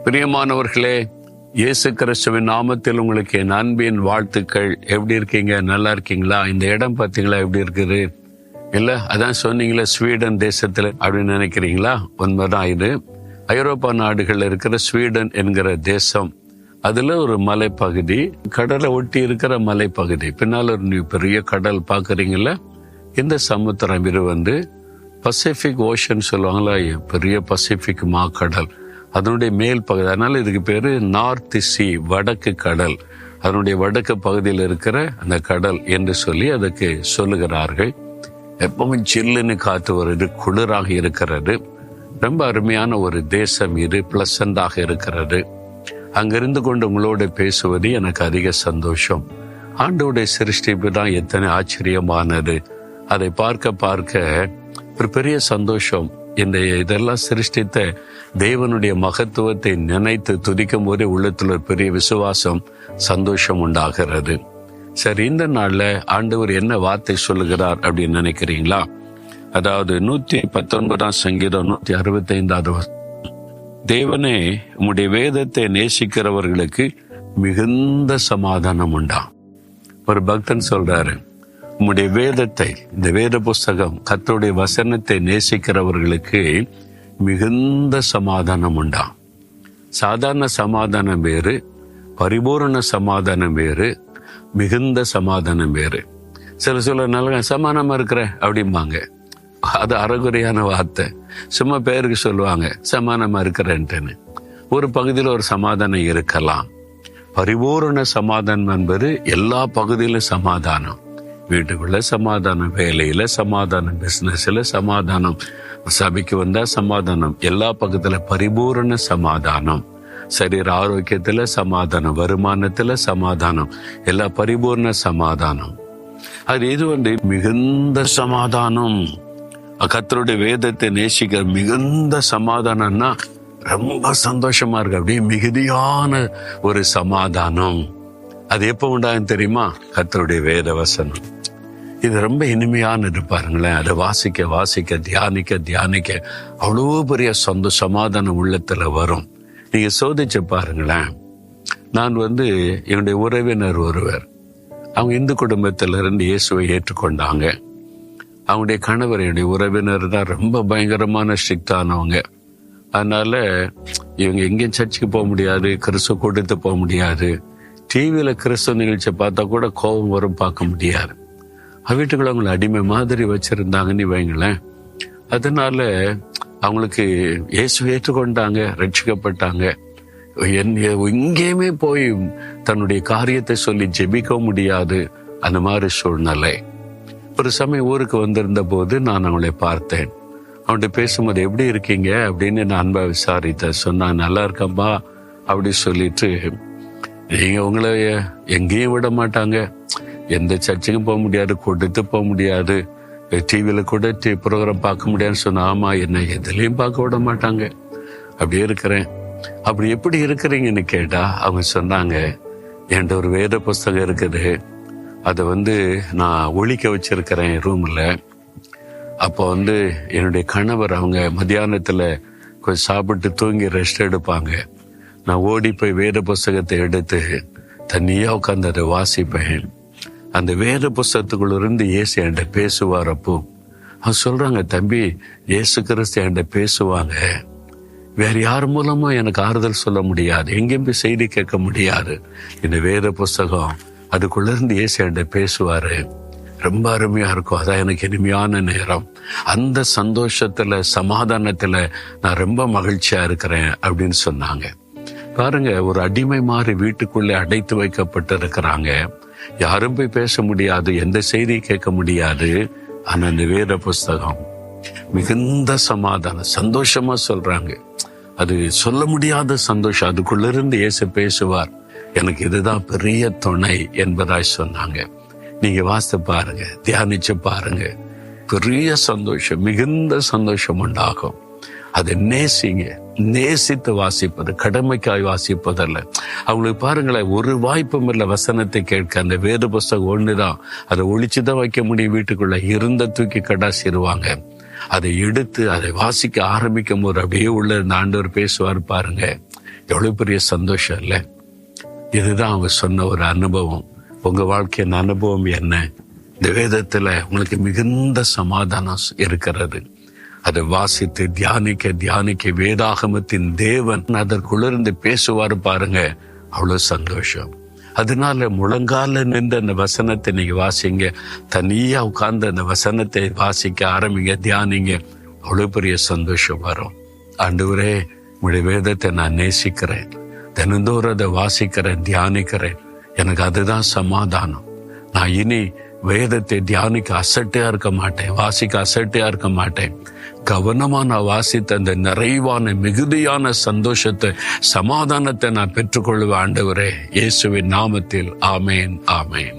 பிரியமானவர்களே, இயேசு கிறிஸ்துவின் நாமத்தில் உங்களுக்கு என் அன்பின் வாழ்த்துக்கள். எப்படி இருக்கீங்க? நல்லா இருக்கீங்களா? இந்த இடம் பார்த்தீங்களா எப்படி இருக்குது? இல்ல அதான் சொன்னீங்களே ஸ்வீடன் தேசத்துல அப்படின்னு நினைக்கிறீங்களா? உண்மைதான். இது ஐரோப்பா நாடுகள்ல இருக்கிற ஸ்வீடன் என்கிற தேசம். அதுல ஒரு மலைப்பகுதி, கடலை ஒட்டி இருக்கிற மலைப்பகுதி, பின்னால் ஒரு பெரிய கடல் பாக்குறீங்களா? இந்த சமுத்திரம் இது வந்து பசிபிக் ஓஷன் சொல்லுவாங்களா, பெரிய பசிபிக் மாக்கடல், அதனுடைய மேல் பகுதி. அதனால இதுக்கு பேரு நார்த் சி, வடக்கு கடல். அதனுடைய வடக்கு பகுதியில் இருக்கிற அந்த கடல் என்று சொல்லி அதுக்கு சொல்லுகிறார்கள். எப்பவும் சில்லுன்னு காற்று வருது, குளிராக இருக்கிறது. ரொம்ப அருமையான ஒரு தேசம் இது, பிளசண்டாக இருக்கிறது. அங்கிருந்து கொண்டு உங்களோட பேசுவது எனக்கு அதிக சந்தோஷம். ஆண்டவருடைய சிருஷ்டிப்பு தான் எத்தனை ஆச்சரியமானது. அதை பார்க்க பார்க்க ஒரு பெரிய சந்தோஷம். இந்த இதெல்லாம் சிருஷ்டித்த தேவனுடைய மகத்துவத்தை நினைத்து துதிக்கும் போதே உள்ளத்துல ஒரு பெரிய விசுவாசம், சந்தோஷம் உண்டாகிறது. சரி, இந்த நாள்ல ஆண்டவர் என்ன வார்த்தை சொல்லுகிறார் அப்படின்னு நினைக்கிறீங்களா? அதாவது 119 சங்கீதம் 165. தேவனே, உம்முடைய வேதத்தை நேசிக்கிறவர்களுக்கு மிகுந்த சமாதானம் உண்டா. ஒரு பக்தன் சொல்றாரு, உம்முடைய வேதத்தை, இந்த வேத புஸ்தகம், கர்த்தருடைய வசனத்தை நேசிக்கிறவர்களுக்கு மிகுந்த சமாதானம் உண்டா. சாதாரண சமாதானம் வேறு, பரிபூரண சமாதானம் வேறு, மிகுந்த சமாதானம் வேறு. சில சொல்ல நல்ல சமாதானமா இருக்கிற அப்படிம்பாங்க. அது அறகுறையான வார்த்தை. சும்மா பேருக்கு சொல்லுவாங்க சமாதானமா இருக்கிறேன்ட்டுன்னு. ஒரு பகுதியில் ஒரு சமாதானம் இருக்கலாம். பரிபூரண சமாதானம் என்பது எல்லா பகுதியிலும் சமாதானம். வீட்டுக்குள்ள சமாதானம், வேலையில சமாதானம், பிசினஸ்ல சமாதானம், சபைக்கு வந்தா சமாதானம், எல்லா பக்கத்துல பரிபூரண சமாதானம். சரீர ஆரோக்கியத்துல சமாதானம், வருமானத்துல சமாதானம், எல்லா பரிபூர்ண சமாதானம். அது இது வந்து மிகுந்த சமாதானம். கர்த்தருடைய வேதத்தை நேசிக்கிற மிகுந்த சமாதானம்னா ரொம்ப சந்தோஷமா இருக்கு. அப்படியே மிகுதியான ஒரு சமாதானம். அது எப்ப உண்டாகும் தெரியுமா? கர்த்தருடைய வேத வசனம். இது ரொம்ப இனிமையானது பாருங்களேன். அதை வாசிக்க வாசிக்க, தியானிக்க தியானிக்க அவ்வளோ பெரிய சொந்த சமாதானம் உள்ளத்துல வரும். நீங்க சோதிச்சு பாருங்களேன். நான் வந்து என்னுடைய உறவினர் ஒருவர், அவங்க இந்து குடும்பத்திலிருந்து இயேசுவை ஏற்றுக்கொண்டாங்க. அவங்களுடைய கணவர் என்னுடைய உறவினர் தான், ரொம்ப பயங்கரமான ஸ்ட்ரிக்டானவங்க. அதனால இவங்க எங்கேயும் சர்ச்சுக்கு போக முடியாது, கிறிஸ்துவ கூட்டத்து போக முடியாது, டிவியில கிறிஸ்துவ நிகழ்ச்சியை பார்த்தா கூட கோபம் வரும், பார்க்க முடியாது. வீட்டுக்குள்ள அவங்களை அடிமை மாதிரி வச்சிருந்தாங்கன்னு வைங்களேன். அதனால அவங்களுக்கு இயேசு ஏற்றுக்கொண்டாங்க, ரட்சிக்கப்பட்டாங்க. எங்கேயுமே போய் தன்னுடைய காரியத்தை சொல்லி ஜெபிக்க முடியாது, அந்த மாதிரி சூழ்நிலை. ஒரு சமயம் ஊருக்கு வந்திருந்த போது நான் அவங்களை பார்த்தேன். அவன்கிட்ட பேசும்போது எப்படி இருக்கீங்க அப்படின்னு நான் அன்பா விசாரித்தேன். சொன்னா நல்லா இருக்கம்பா அப்படி சொல்லிட்டு, நீங்க உங்களை எங்கேயும் விட மாட்டாங்க, எந்த சர்ச்சுக்கும் போக முடியாது, கூட்டத்து போக முடியாது, டிவியில கூட ப்ரோக்ராம் பார்க்க முடியாதுன்னு சொன்னா, ஆமா என்ன எதுலையும் பார்க்க விட மாட்டாங்க, அப்படியே இருக்கிறேன். அப்படி எப்படி இருக்கிறீங்கன்னு கேட்டா அவங்க சொன்னாங்க, என்கிட்ட ஒரு வேத புஸ்தகம் இருக்குது, அதை வந்து நான் ஒழிக்க வச்சிருக்கிறேன் ரூம்ல. அப்போ வந்து என்னுடைய கணவர் அவங்க மத்தியானத்துல கொஞ்சம் சாப்பிட்டு தூங்கி ரெஸ்ட் எடுப்பாங்க. நான் ஓடி போய் வேத புஸ்தகத்தை எடுத்து தனியா உட்காந்து அதை வாசிப்பேன். அந்த வேத புஸ்தகத்துக்குள்ள இருந்து இயேசு என்கிட்ட பேசுவார். அப்போ அவங்க சொல்றாங்க, தம்பி, இயேசு கிறிஸ்து என்கிட்ட பேசுவாங்க, வேற யார் மூலமா எனக்கு ஆறுதல் சொல்ல முடியாது, எங்கேயும் போய் செய்தி கேட்க முடியாது. இந்த வேத புஸ்தகம் அதுக்குள்ள இருந்து இயேசு என்கிட்ட பேசுவாரு, ரொம்ப அருமையா இருக்கும். அதான் எனக்கு இனிமையான நேரம். அந்த சந்தோஷத்துல சமாதானத்துல நான் ரொம்ப மகிழ்ச்சியா இருக்கிறேன் அப்படின்னு சொன்னாங்க. பாருங்க, ஒரு அடிமை மாதிரி வீட்டுக்குள்ளே அடைத்து வைக்கப்பட்டு இருக்கிறாங்க. யாரும் போய் பேச முடியாது, எந்த செய்தியை கேட்க முடியாது. ஆனா இந்த வேத புஸ்தகம் மிகுந்த சமாதானம், சந்தோஷமா சொல்றாங்க. அது சொல்ல முடியாத சந்தோஷம். அதுக்குள்ள இருந்து இயேசு பேசுவார், எனக்கு இதுதான் பெரிய துணை என்பதாய் சொன்னாங்க. நீங்க வாசித்து பாருங்க, தியானிச்சு பாருங்க, பெரிய சந்தோஷம், மிகுந்த சந்தோஷம் உண்டாகும். அதை நேசிங்க. நேசித்து வாசிப்பது, கடமைக்காய் வாசிப்பதல்ல. அவங்களுக்கு பாருங்களேன், ஒரு வாய்ப்பும் இல்லை வசனத்தை கேட்க. அந்த வேத புஸ்தகம் ஒண்ணுதான், அதை ஒழிச்சுதான் வைக்க முடியும். வீட்டுக்குள்ள இருந்த தூக்கி கடாசிடுவாங்க. அதை எடுத்து அதை வாசிக்க ஆரம்பிக்கும் போது அப்படியே உள்ள இருந்த ஆண்டவர் பேசுவார் பாருங்க. எவ்வளவு பெரிய சந்தோஷம் இல்லை? இதுதான் அவங்க சொன்ன ஒரு அனுபவம். உங்க வாழ்க்கையின் அனுபவம் என்ன? இந்த வேதத்துல உங்களுக்கு மிகுந்த சமாதானம் இருக்கிறது. அதை வாசித்து தியானிக்க வேதாகமத்தின் தேவன் அதற்குள்ளிருந்து பேசுவார் பாருங்க, அவ்வளவு சந்தோஷம். அதனால முழங்கால நின்று அந்த வசனத்தை நீங்க வாசிங்க. தனியா உட்கார்ந்து அந்த வசனத்தை வாசிக்க ஆரம்பிங்க, தியானிங்க. அவ்வளவு பெரிய சந்தோஷம் வரும். ஆண்டவரே, உங்களுடைய வேதத்தை நான் நேசிக்கிறேன், தினந்தோறும் அதை வாசிக்கிறேன், தியானிக்கிறேன். எனக்கு அதுதான் சமாதானம். நான் இனி வேதத்தை தியானிக்க அசட்டையா இருக்க மாட்டேன், வாசிக்க அசட்டையா இருக்க மாட்டேன். கவனமா நான் வாசித்த அந்த நிறைவான மிகுதியான சந்தோஷத்தை, சமாதானத்தை நான் பெற்றுக்கொள்வேன். ஆண்டவரே, இயேசுவின் நாமத்தில் ஆமேன், ஆமேன்.